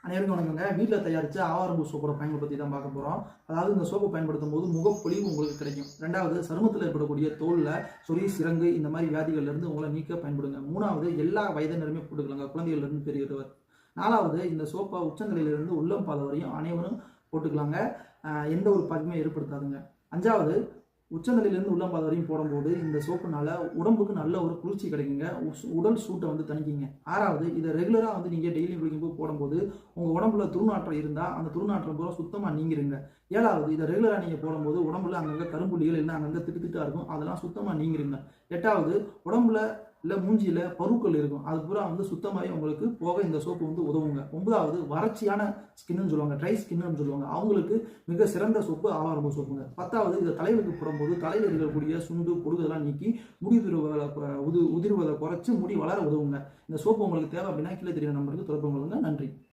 அனைவருக்கும் வணக்கங்க. வீட்டில் தயாரித்த ஆவாரம்பூ சோப்போட பயன்களை பற்றி தான் பார்க்க போகிறோம். அதாவது இந்த சோப்பை பயன்படுத்தும் போது முகப்பொலிவு உங்களுக்கு கிடைக்கும். ரெண்டாவது, சருமத்தில் ஏற்படக்கூடிய தோலில் சொறி, சிரங்கு இந்த மாதிரி வியாதிகள்லேருந்து உங்களை நீக்க பயன்படுங்க. மூணாவது, எல்லா வயதினருமே போட்டுக்கலாங்க, குழந்தைகளிலிருந்து பெரியவர். நாலாவது, இந்த சோப்பை உச்சந்தலையிலிருந்து உள்ளம் பாத வரையும் அனைவரும் போட்டுக்கலாங்க. எந்த ஒரு பாதிப்புமே ஏற்படுத்தாதுங்க. அஞ்சாவது, உச்சந்தலையிலிருந்து உள்ளம் பாத வரையும் போடும்போது இந்த சோப்புனால உடம்புக்கு நல்ல ஒரு குளிர்ச்சி கிடைக்குங்க, உடல் சூட்டை வந்து தணிக்குங்க. ஆறாவது, இதை ரெகுலராக வந்து நீங்கள் டெய்லி குளிக்கும்போது போடும்போது உங்கள் உடம்புல துர்நாற்றம் இருந்தால் அந்த துர்நாற்றம் பூரா சுத்தமாக நீங்கிருங்க. ஏழாவது, இதை ரெகுலராக நீங்கள் போடும்போது உடம்புல அங்கங்கே கரும்புள்ளிகள் இல்லை அங்கங்கே திட்டு இருக்கும், அதெல்லாம் சுத்தமாக நீங்கிருங்க. எட்டாவது, உடம்புல இல்லை மூஞ்சியில் பருக்கள் இருக்கும், அது பூரா வந்து சுத்தமாகவே உங்களுக்கு போக இந்த சோப்பு வந்து உதவுங்க. ஒன்பதாவது, வறட்சியான ஸ்கின்னு சொல்லுவாங்க, ட்ரை ஸ்கின்னு சொல்லுவாங்க, அவங்களுக்கு மிக சிறந்த சோப்பு ஆவாரம்பூ சோப்புங்க. பத்தாவது, இதை தலைகளுக்கு போடும்போது தலையில் இருக்கக்கூடிய சுண்டு பொடுகெல்லாம் நீக்கி முடி உதிர்வதை குறைச்சி முடி வளர உதவுங்க. இந்த சோப்பு உங்களுக்கு தேவை அப்படின்னா கீழே தெரியுற நம்பருக்கு தொடர்பு கொள்ளுங்க. நன்றி.